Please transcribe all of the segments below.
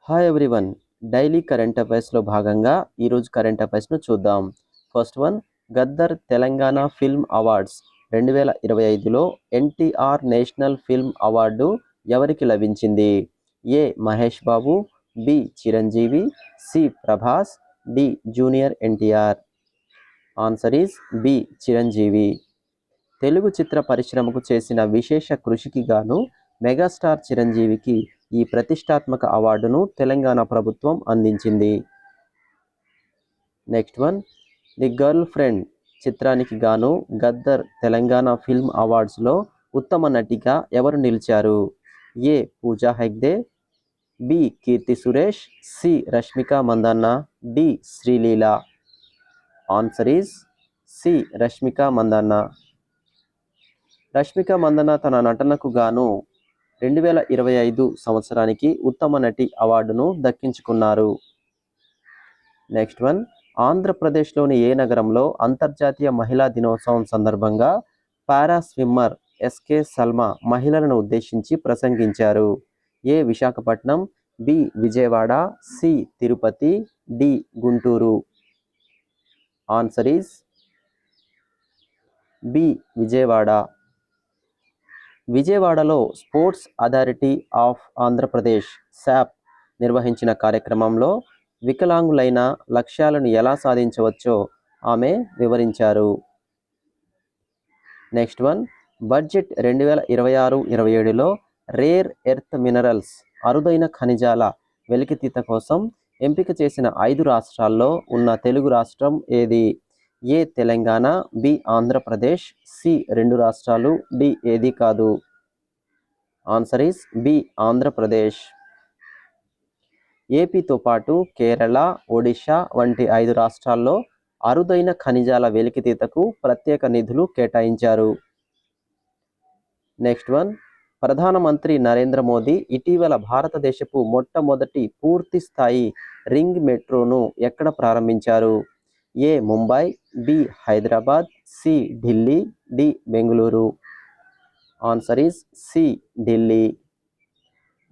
Hi everyone. Daily current అఫైర్స్లో భాగంగా ఈరోజు కరెంట్ అఫైర్స్ను చూద్దాం. First one, Gaddar Telangana film awards 2025లో ఎన్టీఆర్ నేషనల్ ఫిల్మ్ అవార్డు ఎవరికి లభించింది? A Mahesh Babu, B Chiranjeevi, C Prabhas, D junior NTR. Answer is B Chiranjeevi. Telugu చిత్ర పరిశ్రమకు చేసిన విశేష కృషికి గాను మెగాస్టార్ చిరంజీవికి ఈ ప్రతిష్టాత్మక అవార్డును తెలంగాణ ప్రభుత్వం అందించింది. Next one, the girl friend చిత్రానికి గాను గద్దర్ తెలంగాణ ఫిల్మ్ అవార్డ్స్లో ఉత్తమ నటిగా ఎవరు నిలిచారు? A Pooja Hegde, B Keerthy Suresh, C Rashmika Mandanna, D Sreeleela. Answer is C Rashmika Mandanna. Rashmika Mandanna తన నటనకు గాను 2025 సంవత్సరానికి ఉత్తమ నటి అవార్డును దక్కించుకున్నారు. నెక్స్ట్ వన్, ఆంధ్రప్రదేశ్లోని ఏ నగరంలో అంతర్జాతీయ మహిళా దినోత్సవం సందర్భంగా పారా స్విమ్మర్ ఎస్కే సల్మా మహిళలను ఉద్దేశించి ప్రసంగించారు? A Visakhapatnam, B Vijayawada, C Tirupati, D Guntur. Answer is B Vijayawada. విజయవాడలో sports authority of Andhra Pradesh SAAP నిర్వహించిన కార్యక్రమంలో వికలాంగులైన లక్ష్యాలను ఎలా సాధించవచ్చో ఆమె వివరించారు. నెక్స్ట్ వన్, బడ్జెట్ 2026-27లో రేర్ ఎర్త్ మినరల్స్ అరుదైన ఖనిజాల వెలికితీత కోసం ఎంపిక చేసిన 5 రాష్ట్రాల్లో ఉన్న తెలుగు రాష్ట్రం ఏది? A Telangana, B Andhra Pradesh, C 2 రాష్ట్రాలు, డి ఏది కాదు. Answer is B Andhra Pradesh. ఏపీతో పాటు కేరళ, ఒడిషా వంటి 5 రాష్ట్రాల్లో అరుదైన ఖనిజాల వెలికితీతకు ప్రత్యేక నిధులు కేటాయించారు. నెక్స్ట్ వన్, ప్రధానమంత్రి నరేంద్ర మోదీ ఇటీవల భారతదేశపు మొట్టమొదటి పూర్తి స్థాయి రింగ్ మెట్రోను ఎక్కడ ప్రారంభించారు? A Mumbai, B Hyderabad, C Delhi, D Bengaluru. Answer is C Delhi.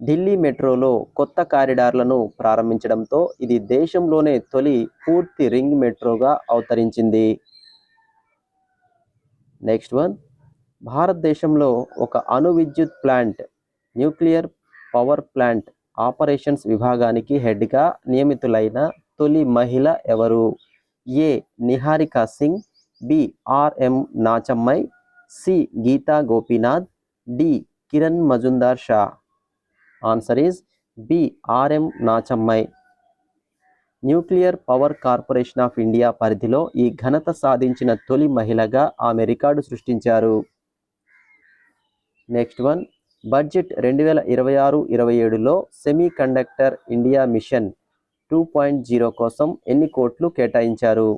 Delhi మెట్రోలో కొత్త కారిడార్లను ప్రారంభించడంతో ఇది దేశంలోనే తొలి పూర్తి రింగ్ మెట్రోగా అవతరించింది. నెక్స్ట్ వన్, భారతదేశంలో ఒక అణు విద్యుత్ plant nuclear power plant operations విభాగానికి హెడ్గా నియమితులైన తొలి మహిళ ఎవరు? A Niharika Singh, B RM Nachammai, C Geeta Gopinath, D Kiran Mazumdar Shaw. Answer is B RM Nachammai. Nuclear power corporation of India పరిధిలో ఈ ఘనత సాధించిన తొలి మహిళగా ఆమె రికార్డు సృష్టించారు. నెక్స్ట్ వన్, బడ్జెట్ 2026-27లో సెమీ కండక్టర్ ఇండియా మిషన్ 2.0 కోసం ఎన్ని కోట్లు కేటాయించారు?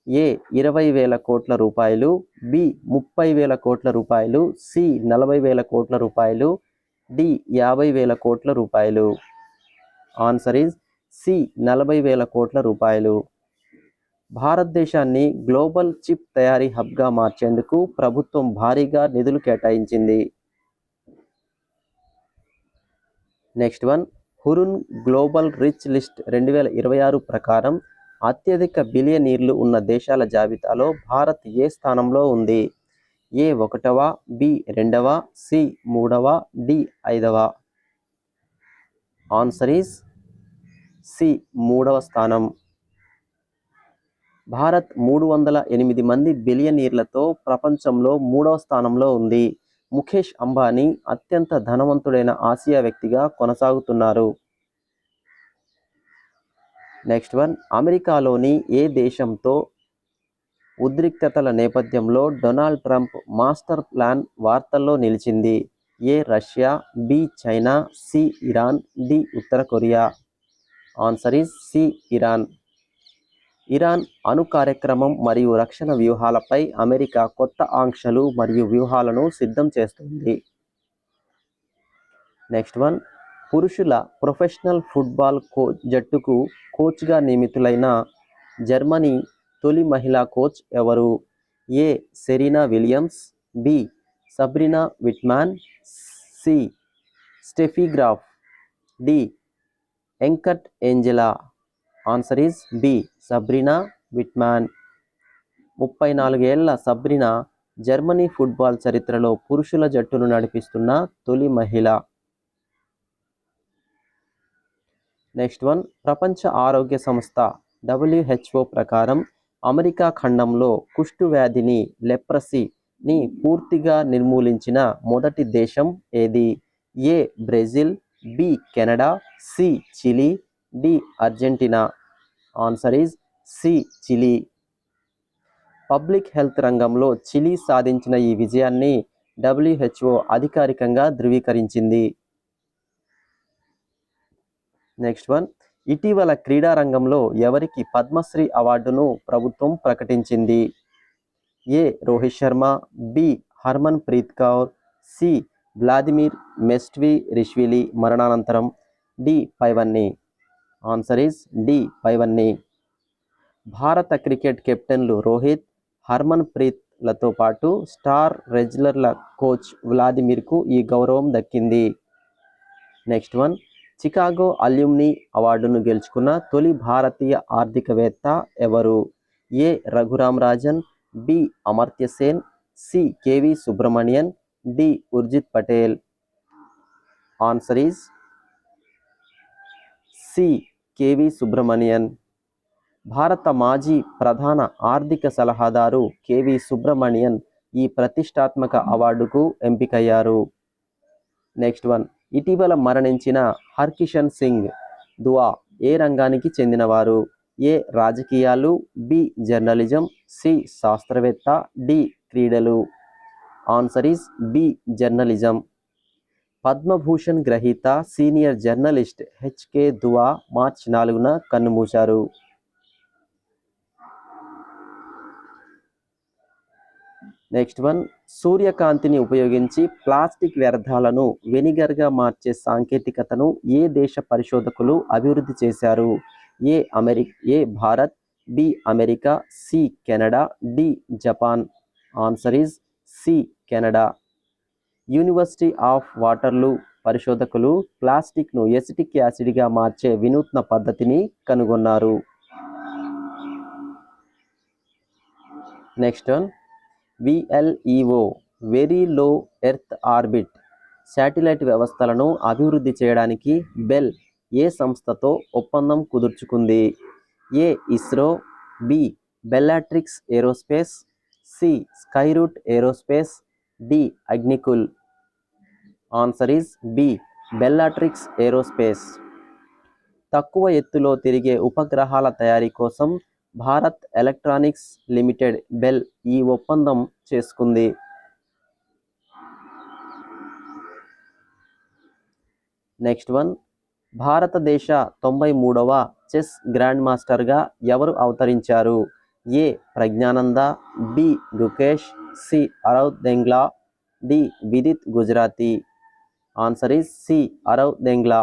ఏ 20,000 కోట్ల రూపాయలు, బి 30,000 కోట్ల రూపాయలు, సి 40,000 కోట్ల రూపాయలు, డి 50,000 కోట్ల రూపాయలు. ఆన్సర్ ఈజ్ సి 40,000 కోట్ల రూపాయలు. భారతదేశాన్ని గ్లోబల్ చిప్ తయారీ హబ్గా మార్చేందుకు ప్రభుత్వం భారీగా నిధులు కేటాయించింది. Next one, Hurun global rich list 2026 ప్రకారం అత్యధిక బిలియనీర్లు ఉన్న దేశాల జాబితాలో భారత్ ఏ స్థానంలో ఉంది? ఏ 1వ, బి 2వ, సి 3వ, డి 5వ. ఆన్సర్ ఈస్ సి 3వ స్థానం. భారత్ 308 మంది బిలియనీర్లతో ప్రపంచంలో 3వ స్థానంలో ఉంది. ముఖేష్ అంబానీ అత్యంత ధనవంతుడైన ఆసియా వ్యక్తిగా కొనసాగుతున్నారు. నెక్స్ట్ వన్, అమెరికాలోని ఏ దేశంతో ఉద్రిక్తతల నేపథ్యంలో డొనాల్డ్ ట్రంప్ మాస్టర్ ప్లాన్ వార్తల్లో నిలిచింది? A Russia, B China, C Iran, D ఉత్తర Korea. Answer is C Iran. Iran అణు కార్యక్రమం మరియు రక్షణ వ్యూహాలపై అమెరికా కొత్త ఆంక్షలు మరియు వ్యూహాలను సిద్ధం చేస్తుంది. నెక్స్ట్ వన్, పురుషుల ప్రొఫెషనల్ ఫుట్బాల్ జట్టుకు కోచ్గా నియమితులైన జర్మనీ తొలి మహిళా కోచ్ ఎవరు? A Serena Williams, B Sabrina Wittmann, C Steffi Graf, D ఎంకట్ Angela? Answer is B Sabrina Wittmann. 34 ఏళ్ల సబ్రీనా జర్మనీ ఫుట్బాల్ చరిత్రలో పురుషుల జట్టును నడిపిస్తున్న తొలి మహిళ. నెక్స్ట్ వన్, ప్రపంచ ఆరోగ్య సంస్థ WHO ప్రకారం అమెరికా ఖండంలో కుష్టు వ్యాధిని లెప్రసీని పూర్తిగా నిర్మూలించిన మొదటి దేశం ఏది? A Brazil, B Canada, C Chile, D Argentina. Answer is C Chile. Public health రంగంలో చిలీ సాధించిన ఈ విజయాన్ని WHO అధికారికంగా ధృవీకరించింది. నెక్స్ట్ వన్, ఇటీవల క్రీడా రంగంలో ఎవరికి పద్మశ్రీ అవార్డును ప్రభుత్వం ప్రకటించింది? A Rohit Sharma, B Harmanpreet Kaur, C Vladimir Mestvirishvili మరణానంతరం, డి పైవన్నీ. ఆన్సర్ ఈజ్ డి పైవన్నీ. భారత క్రికెట్ కెప్టెన్లు రోహిత్, హర్మన్ ప్రీత్లతో పాటు స్టార్ రెజ్లర్ల కోచ్ వ్లాదిమిర్కు ఈ గౌరవం దక్కింది. నెక్స్ట్ వన్, చికాగో అల్యూమ్ని అవార్డును గెలుచుకున్న తొలి భారతీయ ఆర్థికవేత్త ఎవరు? A Raghuram Rajan, B Amartya Sen, C KV Subramanian, D Urjit Patel. Answer is C KV Subramanian. భారత మాజీ ప్రధాన ఆర్థిక సలహాదారు కేవి సుబ్రమణియన్ ఈ ప్రతిష్టాత్మక అవార్డుకు ఎంపికయ్యారు. నెక్స్ట్ వన్, ఇటీవల మరణించిన హర్కిషన్ సింగ్ దువా ఏ రంగానికి చెందినవారు? ఏ రాజకీయాలు, బి జర్నలిజం, సి శాస్త్రవేత్త, డి క్రీడలు. Answer is B journalism. Padma Bhushan గ్రహీత సీనియర్ జర్నలిస్ట్ హెచ్కే దువా మార్చి 4న కన్నుమూశారు. నెక్స్ట్ వన్, సూర్యకాంతిని ఉపయోగించి ప్లాస్టిక్ వ్యర్థాలను వెనిగర్గా మార్చే సాంకేతికతను ఏ దేశ పరిశోధకులు అభివృద్ధి చేశారు? A Bharat, B America, C Canada, D Japan. Answer is C Canada. University of Waterloo పరిశోధకులు ప్లాస్టిక్ను ఎసిటిక్ యాసిడ్గా మార్చే వినూత్న పద్ధతిని కనుగొన్నారు. Next one, VLEO very low earth orbit satellite వ్యవస్థలను అభివృద్ధి చేయడానికి బెల్ ఏ సంస్థతో ఒప్పందం కుదుర్చుకుంది? A ISRO, B Bellatrix Aerospace, C Skyroot Aerospace, D Agnikul. Answer is B Bellatrix Aerospace. తక్కువ ఎత్తులో తిరిగే ఉపగ్రహాల తయారీ కోసం భారత్ ఎలక్ట్రానిక్స్ లిమిటెడ్ బెల్ ఈ ఒప్పందం చేసుకుంది. నెక్స్ట్ వన్, భారతదేశ 93వ చెస్ గ్రాండ్ మాస్టర్గా ఎవరు అవతరించారు? A Praggnanandhaa, B Gukesh, C Aarav Dengla, D Vidit Gujrathi. Answer is C Aarav Dengla.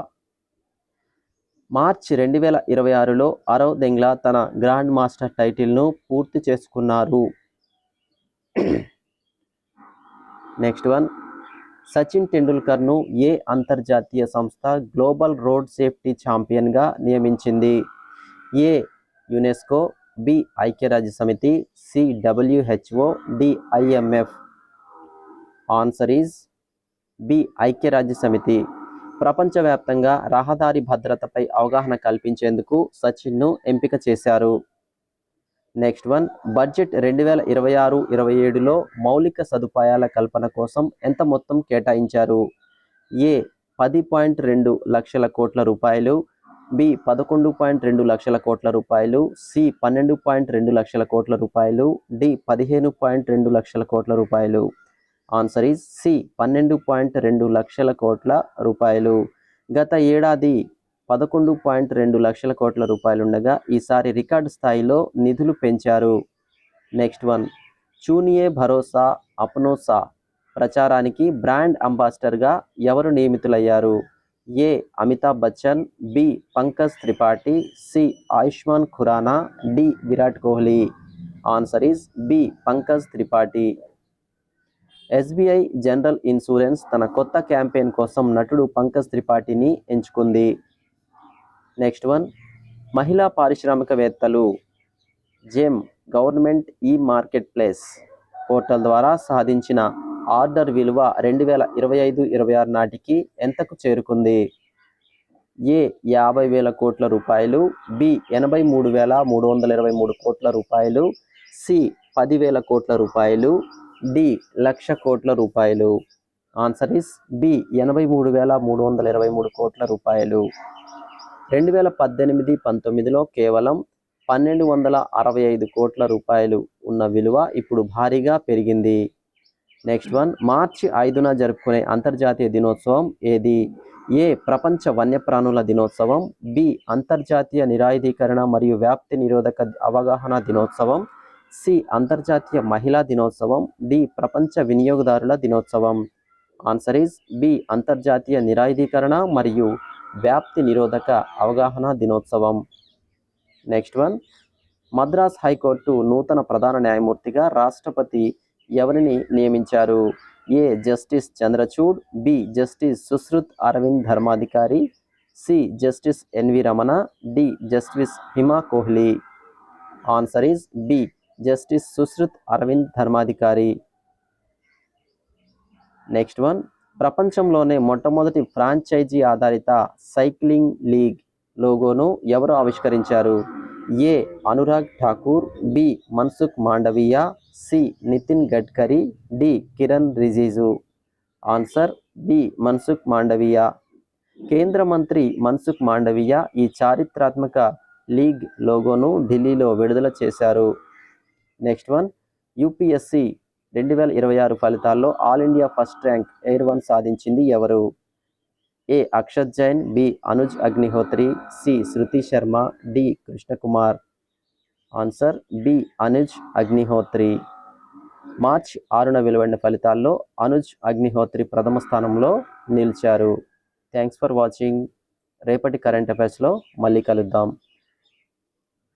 మార్చి 2026లో అరవ్ దెంగ్లా తన గ్రాండ్ మాస్టర్ టైటిల్ను పూర్తి చేసుకున్నారు. నెక్స్ట్ వన్, సచిన్ టెండూల్కర్ను ఏ అంతర్జాతీయ సంస్థ గ్లోబల్ రోడ్ సేఫ్టీ ఛాంపియన్గా నియమించింది? ఏ యునెస్కో, బి ఐక్యరాజ్య సమితి, C WHO, D IMF. Answer is B ఐక్యరాజ్య సమితి. ప్రపంచవ్యాప్తంగా రహదారి భద్రతపై అవగాహన కల్పించేందుకు సచిన్ను ఎంపిక చేశారు. నెక్స్ట్ వన్, బడ్జెట్ 2026-27లో మౌలిక సదుపాయాల కల్పన కోసం ఎంత మొత్తం కేటాయించారు? ఏ 10.2 లక్షల కోట్ల రూపాయలు, బి 11.2 లక్షల కోట్ల రూపాయలు, సి 12.2 లక్షల కోట్ల రూపాయలు, డి 15.2 లక్షల కోట్ల రూపాయలు. ఆన్సర్ ఈజ్ సి 12.2 లక్షల కోట్ల రూపాయలు. గత ఏడాది 11.2 లక్షల కోట్ల రూపాయలుండగా ఈసారి రికార్డు స్థాయిలో నిధులు పెంచారు. నెక్స్ట్ వన్, చూనియే భరోసా అప్నో సా ప్రచారానికి బ్రాండ్ అంబాసిడర్గా ఎవరు నియమితులయ్యారు? A Amitabh Bachchan, B Pankaj Tripathi, C Ayushmann Khurrana, D Virat Kohli. Answer is B Pankaj Tripathi. SBI general insurance తన కొత్త క్యాంపెయిన్ కోసం నటుడు పంకజ్ త్రిపాఠిని ఎంచుకుంది. నెక్స్ట్ వన్, మహిళా పారిశ్రామికవేత్తలు జెమ్ గవర్నమెంట్ ఈ మార్కెట్ ప్లేస్ పోర్టల్ ద్వారా సాధించిన ఆర్డర్ విలువ 2025-26 నాటికి ఎంతకు చేరుకుంది? ఏ 50,000 కోట్ల రూపాయలు, బి 83,323 కోట్ల రూపాయలు, సి 10,000 కోట్ల రూపాయలు, డి 1,00,000 కోట్ల రూపాయలు. ఆన్సర్ ఇస్ బి 83,323 కోట్ల రూపాయలు. 2018-19లో కేవలం 1,265 కోట్ల రూపాయలు ఉన్న విలువ ఇప్పుడు భారీగా పెరిగింది. నెక్స్ట్ వన్, మార్చి 5న జరుపుకునే అంతర్జాతీయ దినోత్సవం ఏది? ఏ ప్రపంచ వన్యప్రాణుల దినోత్సవం, బి అంతర్జాతీయ నిరాయుధీకరణ మరియు వ్యాప్తి నిరోధక అవగాహన దినోత్సవం, సి అంతర్జాతీయ మహిళా దినోత్సవం, డి ప్రపంచ వినియోగదారుల దినోత్సవం. ఆన్సర్ ఈజ్ బి అంతర్జాతీయ నిరాయుధీకరణ మరియు వ్యాప్తి నిరోధక అవగాహన దినోత్సవం. నెక్స్ట్ వన్, మద్రాస్ హైకోర్టు నూతన ప్రధాన న్యాయమూర్తిగా రాష్ట్రపతి ఎవరిని నియమించారు? A justice Chandrachud, B justice Sushrut Arvind Dharmadhikari, C justice NV Ramana, D justice Hima Kohli. Answer is B justice Sushrut Arvind Dharmadhikari. Next one, ప్రపంచంలోనే మొట్టమొదటి ఫ్రాంచైజీ ఆధారిత సైక్లింగ్ లీగ్ లోగోను ఎవరు ఆవిష్కరించారు? A Anurag Thakur, B Mansukh Mandaviya, C Nitin Gadkari, D Kiren Rijiju. Answer B Mansukh Mandaviya. కేంద్ర మంత్రి మన్సుఖ్ మాండవీయ ఈ చారిత్రాత్మక లీగ్ లోగోను ఢిల్లీలో విడుదల చేశారు. నెక్స్ట్ వన్, యూపీఎస్సి 2026 ఫలితాల్లో all India first rank AIR 1 సాధించింది ఎవరు? A Akshat Jain, B Anuj Agnihotri, C Shruti Sharma, D Krishnakumar. Answer B Anuj Agnihotri. మార్చి 6న వెలువడిన ఫలితాల్లో అనుజ్ అగ్నిహోత్రి ప్రథమ స్థానంలో నిలిచారు. Thanks for watching. రేపటి కరెంట్ అఫైర్స్లో మళ్ళీ కలుద్దాం.